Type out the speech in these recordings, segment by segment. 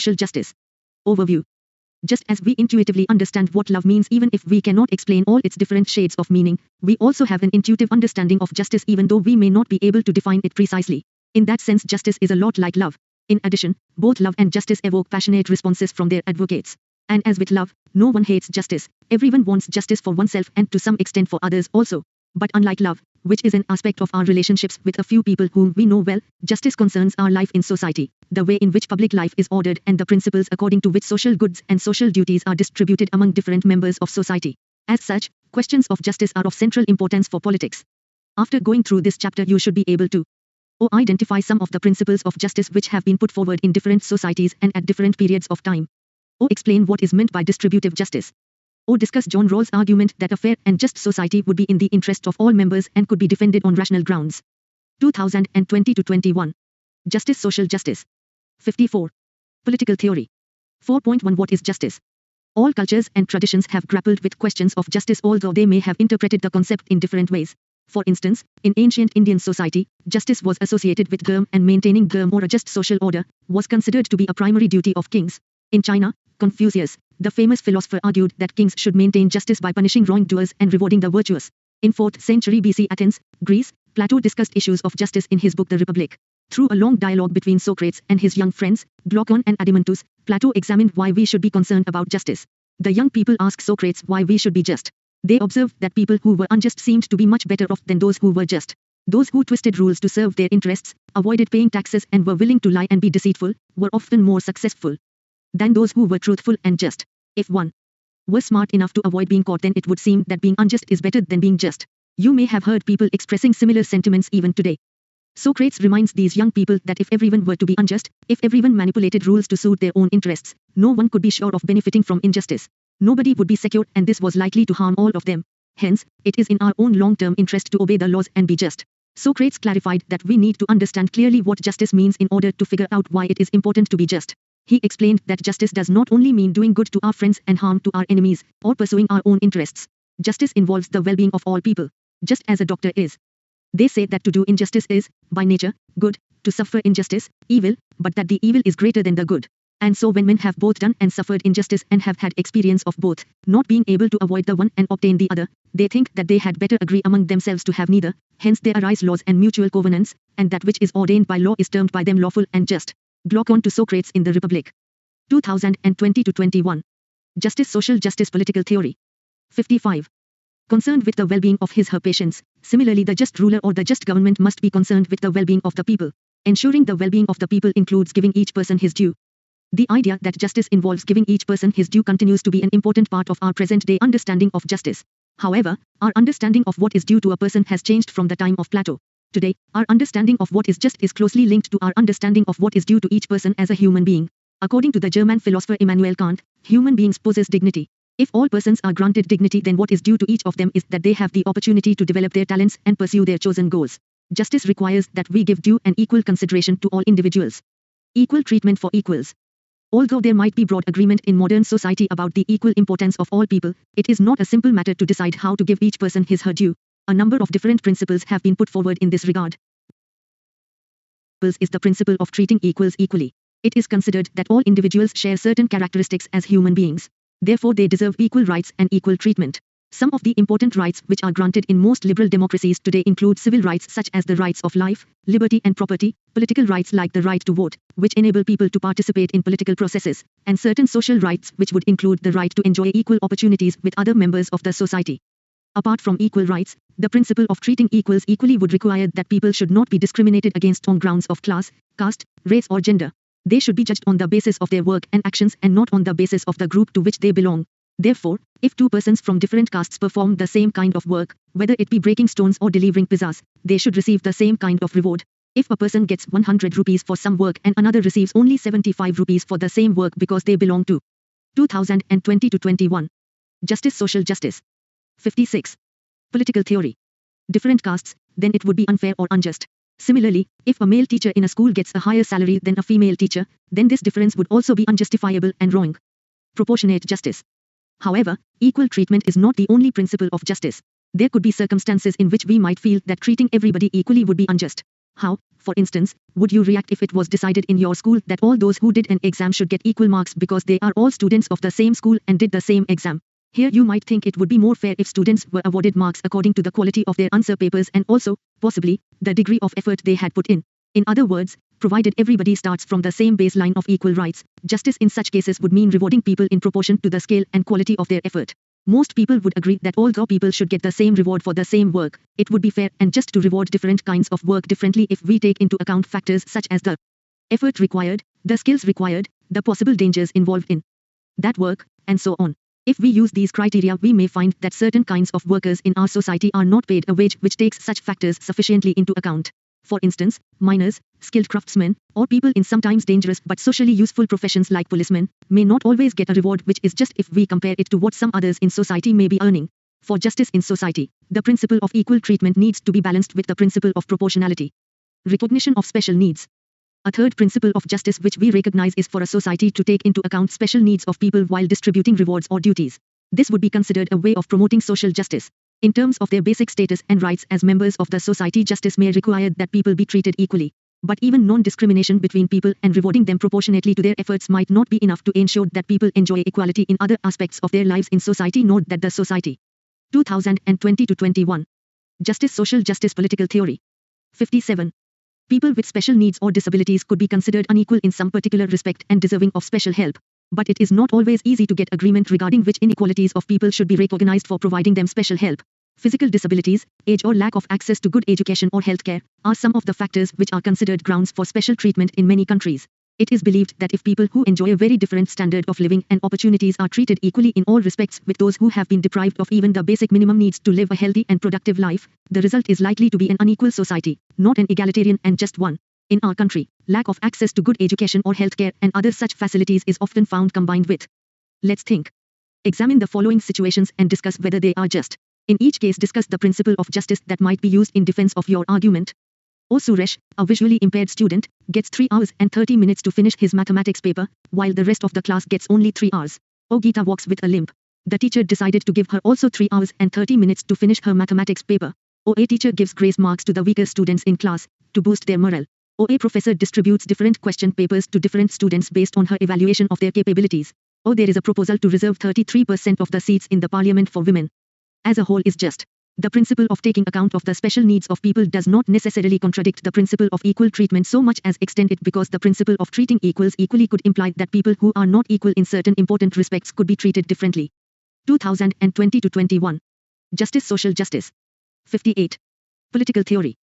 Social justice. Overview. Just as we intuitively understand what love means even if we cannot explain all its different shades of meaning, we also have an intuitive understanding of justice even though we may not be able to define it precisely. In that sense, justice is a lot like love. In addition, both love and justice evoke passionate responses from their advocates. And as with love, no one hates justice. Everyone wants justice for oneself and to some extent for others also. But unlike love, which is an aspect of our relationships with a few people whom we know well, justice concerns our life in society, the way in which public life is ordered and the principles according to which social goods and social duties are distributed among different members of society. As such, questions of justice are of central importance for politics. After going through this chapter, you should be able to identify some of the principles of justice which have been put forward in different societies and at different periods of time. Explain what is meant by distributive justice. Discuss John Rawls' argument that a fair and just society would be in the interest of all members and could be defended on rational grounds. 2020-21. Justice. Social justice. 54. Political theory. 4.1 What is justice? All cultures and traditions have grappled with questions of justice, although they may have interpreted the concept in different ways. For instance, in ancient Indian society, justice was associated with dharma, and maintaining dharma or a just social order was considered to be a primary duty of kings. In China, Confucius, the famous philosopher, argued that kings should maintain justice by punishing wrongdoers and rewarding the virtuous. In 4th century BC Athens, Greece, Plato discussed issues of justice in his book The Republic. Through a long dialogue between Socrates and his young friends, Glaucon and Adeimantus, Plato examined why we should be concerned about justice. The young people asked Socrates why we should be just. They observed that people who were unjust seemed to be much better off than those who were just. Those who twisted rules to serve their interests, avoided paying taxes and were willing to lie and be deceitful, were often more successful than those who were truthful and just. If one were smart enough to avoid being caught, then it would seem that being unjust is better than being just. You may have heard people expressing similar sentiments even today. Socrates reminds these young people that if everyone were to be unjust, if everyone manipulated rules to suit their own interests, no one could be sure of benefiting from injustice. Nobody would be secure, and this was likely to harm all of them. Hence, it is in our own long-term interest to obey the laws and be just. Socrates clarified that we need to understand clearly what justice means in order to figure out why it is important to be just. He explained that justice does not only mean doing good to our friends and harm to our enemies, or pursuing our own interests. Justice involves the well-being of all people, just as a doctor is. They say that to do injustice is, by nature, good, to suffer injustice, evil, but that the evil is greater than the good. And so when men have both done and suffered injustice and have had experience of both, not being able to avoid the one and obtain the other, they think that they had better agree among themselves to have neither. Hence there arise laws and mutual covenants, and that which is ordained by law is termed by them lawful and just. Glaucon to Socrates in The Republic. 2020-21. Justice. Social justice. Political theory. 55. Concerned with the well-being of his/her patients, similarly the just ruler or the just government must be concerned with the well-being of the people. Ensuring the well-being of the people includes giving each person his due. The idea that justice involves giving each person his due continues to be an important part of our present-day understanding of justice. However, our understanding of what is due to a person has changed from the time of Plato. Today, our understanding of what is just is closely linked to our understanding of what is due to each person as a human being. According to the German philosopher Immanuel Kant, human beings possess dignity. If all persons are granted dignity, then what is due to each of them is that they have the opportunity to develop their talents and pursue their chosen goals. Justice requires that we give due and equal consideration to all individuals. Equal treatment for equals. Although there might be broad agreement in modern society about the equal importance of all people, it is not a simple matter to decide how to give each person his/her due. A number of different principles have been put forward in this regard. Is the principle of treating equals equally. It is considered that all individuals share certain characteristics as human beings. Therefore, they deserve equal rights and equal treatment. Some of the important rights which are granted in most liberal democracies today include civil rights such as the rights of life, liberty and property, political rights like the right to vote, which enable people to participate in political processes, and certain social rights which would include the right to enjoy equal opportunities with other members of the society. Apart from equal rights, the principle of treating equals equally would require that people should not be discriminated against on grounds of class, caste, race or gender. They should be judged on the basis of their work and actions and not on the basis of the group to which they belong. Therefore, if two persons from different castes perform the same kind of work, whether it be breaking stones or delivering pizzas, they should receive the same kind of reward. If a person gets 100 rupees for some work and another receives only 75 rupees for the same work because they belong to 2020-21. Justice. Social justice. 56. Political theory. Different castes, then it would be unfair or unjust. Similarly, if a male teacher in a school gets a higher salary than a female teacher, then this difference would also be unjustifiable and wrong. Proportionate justice. However, equal treatment is not the only principle of justice. There could be circumstances in which we might feel that treating everybody equally would be unjust. How? For instance, would you react if it was decided in your school that all those who did an exam should get equal marks because they are all students of the same school and did the same exam? Here you might think it would be more fair if students were awarded marks according to the quality of their answer papers and also, possibly, the degree of effort they had put in. In other words, provided everybody starts from the same baseline of equal rights, justice in such cases would mean rewarding people in proportion to the scale and quality of their effort. Most people would agree that although people should get the same reward for the same work, it would be fair and just to reward different kinds of work differently if we take into account factors such as the effort required, the skills required, the possible dangers involved in that work, and so on. If we use these criteria, we may find that certain kinds of workers in our society are not paid a wage which takes such factors sufficiently into account. For instance, miners, skilled craftsmen, or people in sometimes dangerous but socially useful professions like policemen, may not always get a reward which is just if we compare it to what some others in society may be earning. For justice in society, the principle of equal treatment needs to be balanced with the principle of proportionality. Recognition of special needs. A third principle of justice which we recognize is for a society to take into account special needs of people while distributing rewards or duties. This would be considered a way of promoting social justice. In terms of their basic status and rights as members of the society, justice may require that people be treated equally. But even non-discrimination between people and rewarding them proportionately to their efforts might not be enough to ensure that people enjoy equality in other aspects of their lives in society. Note that the Society 2020-21 Justice, Social Justice, Political Theory 57. People with special needs or disabilities could be considered unequal in some particular respect and deserving of special help. But it is not always easy to get agreement regarding which inequalities of people should be recognized for providing them special help. Physical disabilities, age or lack of access to good education or healthcare are some of the factors which are considered grounds for special treatment in many countries. It is believed that if people who enjoy a very different standard of living and opportunities are treated equally in all respects with those who have been deprived of even the basic minimum needs to live a healthy and productive life, the result is likely to be an unequal society, not an egalitarian and just one. In our country, lack of access to good education or healthcare and other such facilities is often found combined with. Let's think. Examine the following situations and discuss whether they are just. In each case, discuss the principle of justice that might be used in defense of your argument. O. Suresh, a visually impaired student, gets 3 hours and 30 minutes to finish his mathematics paper, while the rest of the class gets only 3 hours. O. Geeta walks with a limp. The teacher decided to give her also 3 hours and 30 minutes to finish her mathematics paper. O. A teacher gives grace marks to the weaker students in class to boost their morale. O. A professor distributes different question papers to different students based on her evaluation of their capabilities. O. There is a proposal to reserve 33% of the seats in the parliament for women. As a whole is just. The principle of taking account of the special needs of people does not necessarily contradict the principle of equal treatment so much as extend it, because the principle of treating equals equally could imply that people who are not equal in certain important respects could be treated differently. 2020-21. Justice, Social Justice. 58. Political Theory.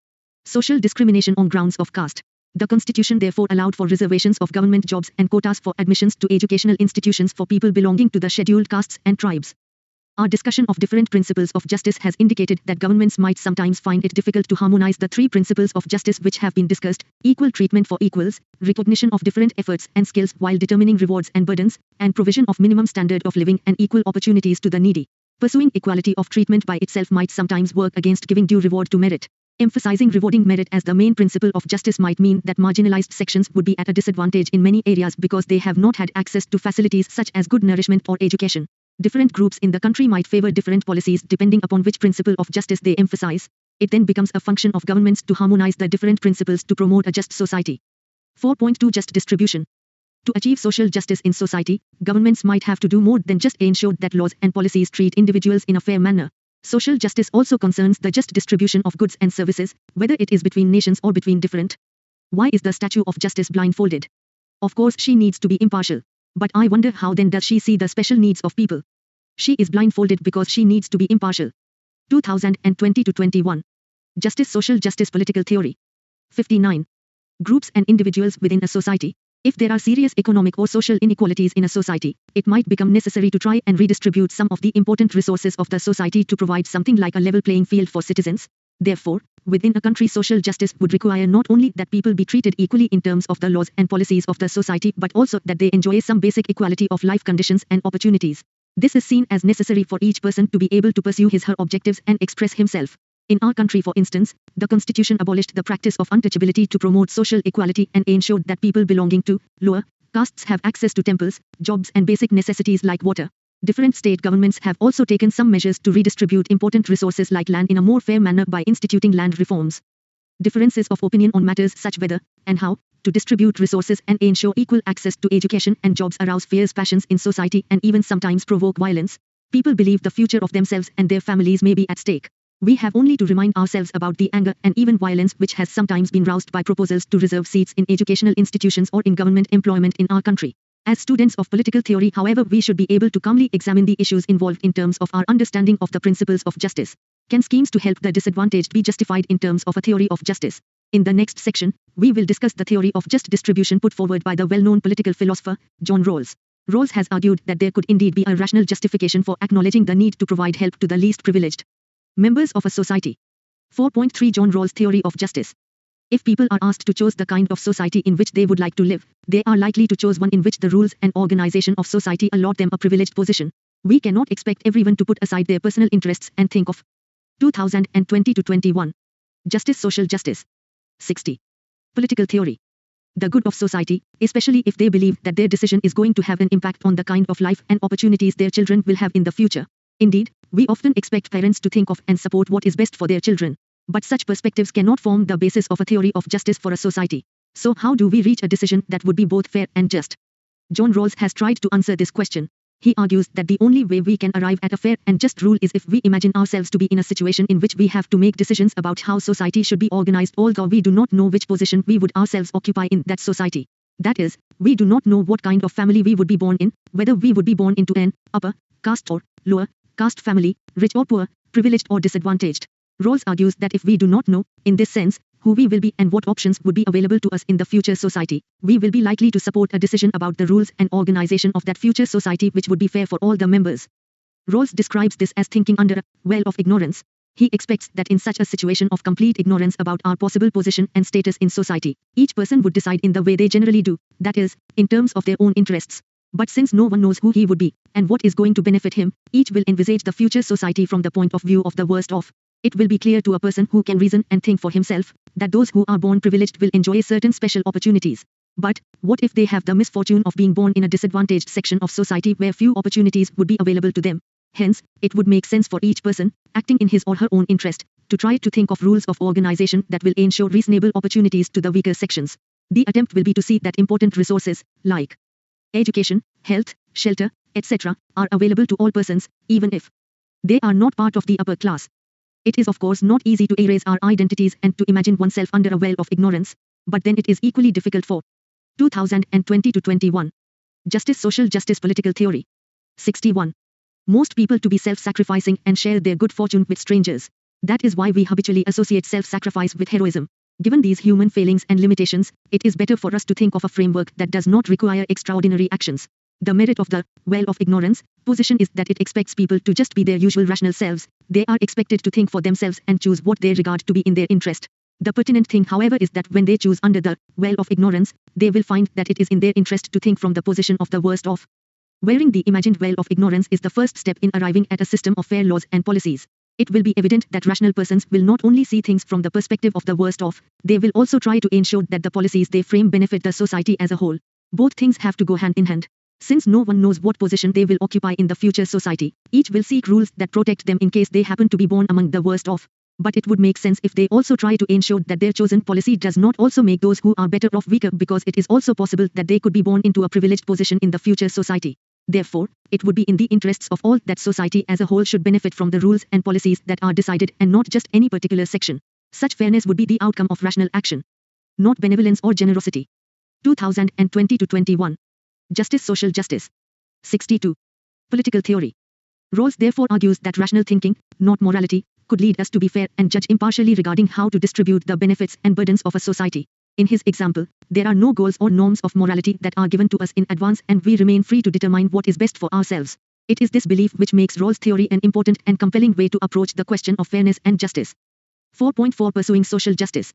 Social discrimination on grounds of caste. The Constitution therefore allowed for reservations of government jobs and quotas for admissions to educational institutions for people belonging to the scheduled castes and tribes. Our discussion of different principles of justice has indicated that governments might sometimes find it difficult to harmonize the three principles of justice which have been discussed: equal treatment for equals, recognition of different efforts and skills while determining rewards and burdens, and provision of minimum standard of living and equal opportunities to the needy. Pursuing equality of treatment by itself might sometimes work against giving due reward to merit. Emphasizing rewarding merit as the main principle of justice might mean that marginalized sections would be at a disadvantage in many areas because they have not had access to facilities such as good nourishment or education. Different groups in the country might favor different policies depending upon which principle of justice they emphasize. It then becomes a function of governments to harmonize the different principles to promote a just society. 4.2 Just distribution. To achieve social justice in society, governments might have to do more than just ensure that laws and policies treat individuals in a fair manner. Social justice also concerns the just distribution of goods and services, whether it is between nations or between different. Why is the statue of justice blindfolded? Of course she needs to be impartial. But I wonder how then does she see the special needs of people? She is blindfolded because she needs to be impartial. 2020-21. Justice, Social Justice, Political Theory. 59. Groups and individuals within a society. If there are serious economic or social inequalities in a society, it might become necessary to try and redistribute some of the important resources of the society to provide something like a level playing field for citizens. Therefore, within a country, social justice would require not only that people be treated equally in terms of the laws and policies of the society, but also that they enjoy some basic equality of life conditions and opportunities. This is seen as necessary for each person to be able to pursue his/her objectives and express himself. In our country, for instance, the Constitution abolished the practice of untouchability to promote social equality and ensured that people belonging to lower castes have access to temples, jobs and basic necessities like water. Different state governments have also taken some measures to redistribute important resources like land in a more fair manner by instituting land reforms. differences of opinion on matters such whether and how to distribute resources and ensure equal access to education and jobs arouse fierce passions in society and even sometimes provoke violence. People believe the future of themselves and their families may be at stake. We have only to remind ourselves about the anger and even violence which has sometimes been roused by proposals to reserve seats in educational institutions or in government employment in our country. As students of political theory, however, we should be able to calmly examine the issues involved in terms of our understanding of the principles of justice. Can schemes to help the disadvantaged be justified in terms of a theory of justice? In the next section, we will discuss the theory of just distribution put forward by the well-known political philosopher, John Rawls. Rawls has argued that there could indeed be a rational justification for acknowledging the need to provide help to the least privileged members of a society. 4.3 John Rawls' theory of justice. If people are asked to choose the kind of society in which they would like to live, they are likely to choose one in which the rules and organization of society allot them a privileged position. We cannot expect everyone to put aside their personal interests and think of 2020-21. Justice, social justice. 60. Political theory. The good of society, especially if they believe that their decision is going to have an impact on the kind of life and opportunities their children will have in the future. Indeed, we often expect parents to think of and support what is best for their children. But such perspectives cannot form the basis of a theory of justice for a society. So how do we reach a decision that would be both fair and just? John Rawls has tried to answer this question. He argues that the only way we can arrive at a fair and just rule is if we imagine ourselves to be in a situation in which we have to make decisions about how society should be organized, although we do not know which position we would ourselves occupy in that society. That is, we do not know what kind of family we would be born in, whether we would be born into an upper caste or lower caste family, rich or poor, privileged or disadvantaged. Rawls argues that if we do not know, in this sense, who we will be and what options would be available to us in the future society, we will be likely to support a decision about the rules and organization of that future society which would be fair for all the members. Rawls describes this as thinking under a well of ignorance. He expects that in such a situation of complete ignorance about our possible position and status in society, each person would decide in the way they generally do, that is, in terms of their own interests. But since no one knows who he would be, and what is going to benefit him, each will envisage the future society from the point of view of the worst off. It will be clear to a person who can reason and think for himself, that those who are born privileged will enjoy certain special opportunities. But, what if they have the misfortune of being born in a disadvantaged section of society where few opportunities would be available to them? Hence, it would make sense for each person, acting in his or her own interest, to try to think of rules of organization that will ensure reasonable opportunities to the weaker sections. The attempt will be to see that important resources, like education, health, shelter, etc., are available to all persons, even if they are not part of the upper class. It is of course not easy to erase our identities and to imagine oneself under a well of ignorance, but then it is equally difficult for 2020-21. Justice, social justice, political theory. 61. Most people to be self-sacrificing and share their good fortune with strangers. That is why we habitually associate self-sacrifice with heroism. Given these human failings and limitations, it is better for us to think of a framework that does not require extraordinary actions. The merit of the well of ignorance position is that it expects people to just be their usual rational selves. They are expected to think for themselves and choose what they regard to be in their interest. The pertinent thing, however, is that when they choose under the well of ignorance, they will find that it is in their interest to think from the position of the worst off. Wearing the imagined well of ignorance is the first step in arriving at a system of fair laws and policies. It will be evident that rational persons will not only see things from the perspective of the worst off, they will also try to ensure that the policies they frame benefit the society as a whole. Both things have to go hand in hand. Since no one knows what position they will occupy in the future society, each will seek rules that protect them in case they happen to be born among the worst off. But it would make sense if they also try to ensure that their chosen policy does not also make those who are better off weaker, because it is also possible that they could be born into a privileged position in the future society. Therefore, it would be in the interests of all that society as a whole should benefit from the rules and policies that are decided and not just any particular section. Such fairness would be the outcome of rational action, not benevolence or generosity. 2020-21. Justice, social justice. 62. Political theory. Rawls therefore argues that rational thinking, not morality, could lead us to be fair and judge impartially regarding how to distribute the benefits and burdens of a society. In his example, there are no goals or norms of morality that are given to us in advance, and we remain free to determine what is best for ourselves. It is this belief which makes Rawls' theory an important and compelling way to approach the question of fairness and justice. 4.4 Pursuing social justice.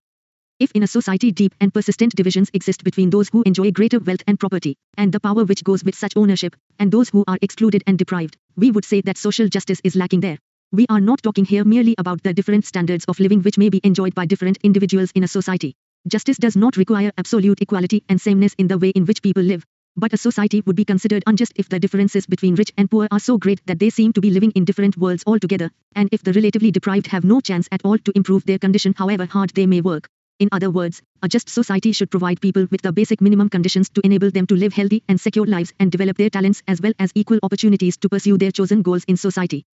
If in a society deep and persistent divisions exist between those who enjoy greater wealth and property, and the power which goes with such ownership, and those who are excluded and deprived, we would say that social justice is lacking there. We are not talking here merely about the different standards of living which may be enjoyed by different individuals in a society. Justice does not require absolute equality and sameness in the way in which people live. But a society would be considered unjust if the differences between rich and poor are so great that they seem to be living in different worlds altogether, and if the relatively deprived have no chance at all to improve their condition however hard they may work. In other words, a just society should provide people with the basic minimum conditions to enable them to live healthy and secure lives and develop their talents as well as equal opportunities to pursue their chosen goals in society.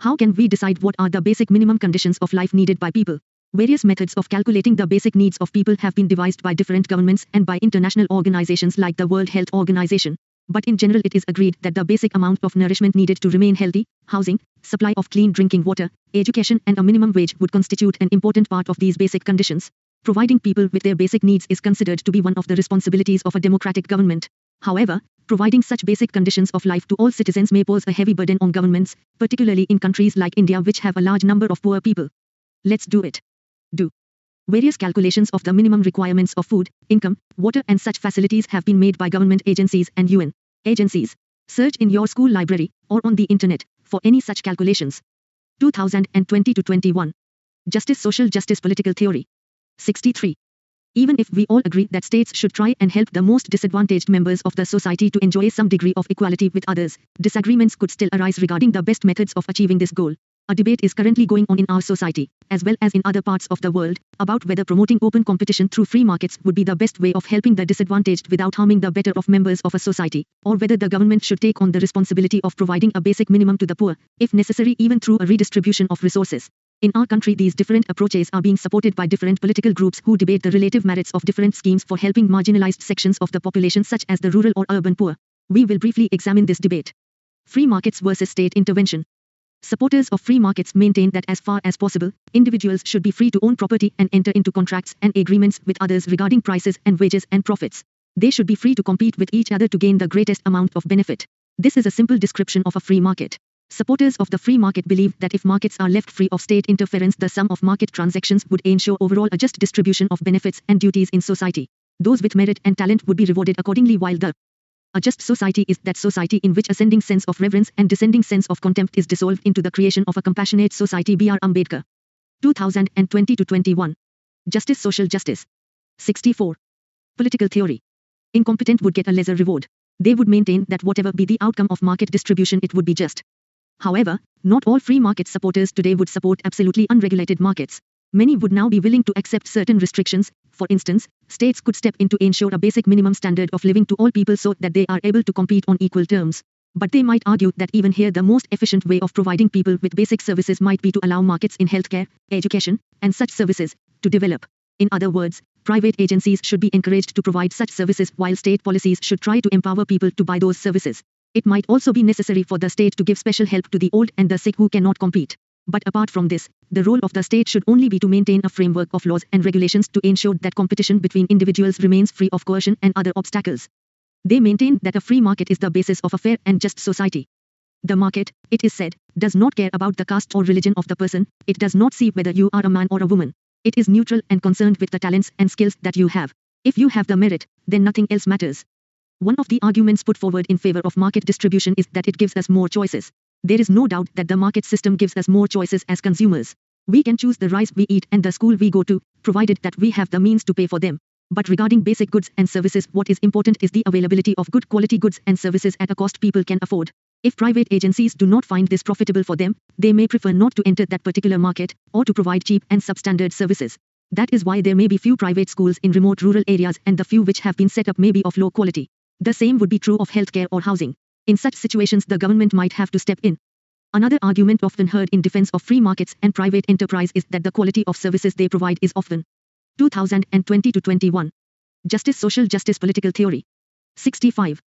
How can we decide what are the basic minimum conditions of life needed by people? Various methods of calculating the basic needs of people have been devised by different governments and by international organizations like the World Health Organization. But in general it is agreed that the basic amount of nourishment needed to remain healthy, housing, supply of clean drinking water, education and a minimum wage would constitute an important part of these basic conditions. Providing people with their basic needs is considered to be one of the responsibilities of a democratic government. However, providing such basic conditions of life to all citizens may pose a heavy burden on governments, particularly in countries like India which have a large number of poor people. Let's do it. Do. Various calculations of the minimum requirements of food, income, water and such facilities have been made by government agencies and UN agencies. Search in your school library or on the internet for any such calculations. 2020-21. Justice, Social Justice, Political Theory. 63. Even if we all agree that states should try and help the most disadvantaged members of the society to enjoy some degree of equality with others, disagreements could still arise regarding the best methods of achieving this goal. A debate is currently going on in our society, as well as in other parts of the world, about whether promoting open competition through free markets would be the best way of helping the disadvantaged without harming the better off members of a society, or whether the government should take on the responsibility of providing a basic minimum to the poor, if necessary even through a redistribution of resources. In our country these different approaches are being supported by different political groups who debate the relative merits of different schemes for helping marginalized sections of the population such as the rural or urban poor. We will briefly examine this debate. Free markets versus state intervention. Supporters of free markets maintain that as far as possible, individuals should be free to own property and enter into contracts and agreements with others regarding prices and wages and profits. They should be free to compete with each other to gain the greatest amount of benefit. This is a simple description of a free market. Supporters of the free market believe that if markets are left free of state interference, the sum of market transactions would ensure overall a just distribution of benefits and duties in society. Those with merit and talent would be rewarded accordingly, while a just society is that society in which ascending sense of reverence and descending sense of contempt is dissolved into the creation of a compassionate society. B.R. Ambedkar. 2020-21. Justice, Social Justice. 64. Political Theory. Incompetent would get a lesser reward. They would maintain that whatever be the outcome of market distribution, it would be just. However, not all free market supporters today would support absolutely unregulated markets. Many would now be willing to accept certain restrictions. For instance, states could step in to ensure a basic minimum standard of living to all people so that they are able to compete on equal terms. But they might argue that even here the most efficient way of providing people with basic services might be to allow markets in healthcare, education, and such services to develop. In other words, private agencies should be encouraged to provide such services while state policies should try to empower people to buy those services. It might also be necessary for the state to give special help to the old and the sick who cannot compete. But apart from this, the role of the state should only be to maintain a framework of laws and regulations to ensure that competition between individuals remains free of coercion and other obstacles. They maintain that a free market is the basis of a fair and just society. The market, it is said, does not care about the caste or religion of the person. It does not see whether you are a man or a woman. It is neutral and concerned with the talents and skills that you have. If you have the merit, then nothing else matters. One of the arguments put forward in favor of market distribution is that it gives us more choices. There is no doubt that the market system gives us more choices as consumers. We can choose the rice we eat and the school we go to, provided that we have the means to pay for them. But regarding basic goods and services, what is important is the availability of good quality goods and services at a cost people can afford. If private agencies do not find this profitable for them, they may prefer not to enter that particular market, or to provide cheap and substandard services. That is why there may be few private schools in remote rural areas, and the few which have been set up may be of low quality. The same would be true of healthcare or housing. In such situations the government might have to step in. Another argument often heard in defense of free markets and private enterprise is that the quality of services they provide is often 2020-21. Justice, Social Justice, Political Theory. 65.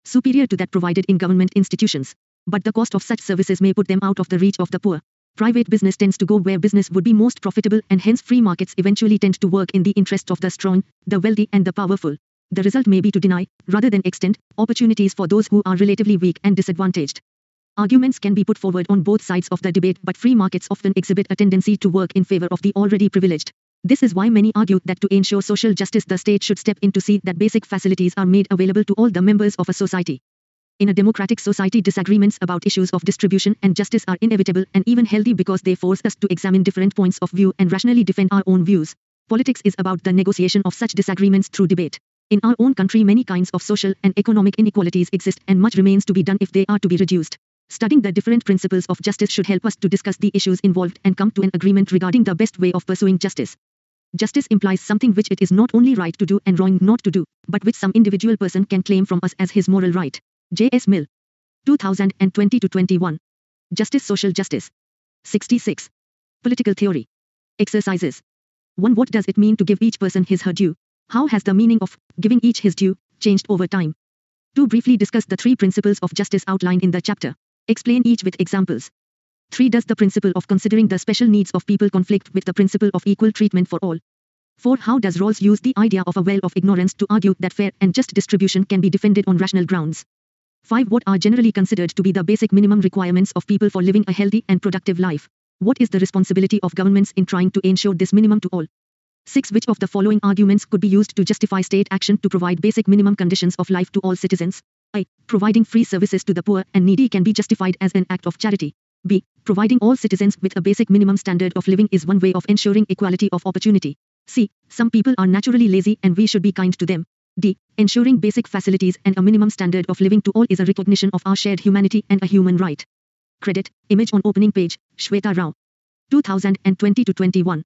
Superior to that provided in government institutions. But the cost of such services may put them out of the reach of the poor. Private business tends to go where business would be most profitable, and hence free markets eventually tend to work in the interest of the strong, the wealthy and the powerful. The result may be to deny, rather than extend, opportunities for those who are relatively weak and disadvantaged. Arguments can be put forward on both sides of the debate, but free markets often exhibit a tendency to work in favor of the already privileged. This is why many argue that to ensure social justice the state should step in to see that basic facilities are made available to all the members of a society. In a democratic society, disagreements about issues of distribution and justice are inevitable and even healthy because they force us to examine different points of view and rationally defend our own views. Politics is about the negotiation of such disagreements through debate. In our own country, many kinds of social and economic inequalities exist, and much remains to be done if they are to be reduced. Studying the different principles of justice should help us to discuss the issues involved and come to an agreement regarding the best way of pursuing justice. Justice implies something which it is not only right to do and wrong not to do, but which some individual person can claim from us as his moral right. J.S. Mill. 2020-21. Justice. Social justice. 66. Political theory. Exercises. 1. What does it mean to give each person his her due? How has the meaning of giving each his due changed over time? 2. Briefly discuss the 3 principles of justice outlined in the chapter. Explain each with examples. 3. Does the principle of considering the special needs of people conflict with the principle of equal treatment for all? 4. How does Rawls use the idea of a well of ignorance to argue that fair and just distribution can be defended on rational grounds? 5. What are generally considered to be the basic minimum requirements of people for living a healthy and productive life? What is the responsibility of governments in trying to ensure this minimum to all? 6. Which of the following arguments could be used to justify state action to provide basic minimum conditions of life to all citizens? A. Providing free services to the poor and needy can be justified as an act of charity. B. Providing all citizens with a basic minimum standard of living is one way of ensuring equality of opportunity. C. Some people are naturally lazy and we should be kind to them. D. Ensuring basic facilities and a minimum standard of living to all is a recognition of our shared humanity and a human right. Credit. Image on opening page. Shweta Rao. 2020-21.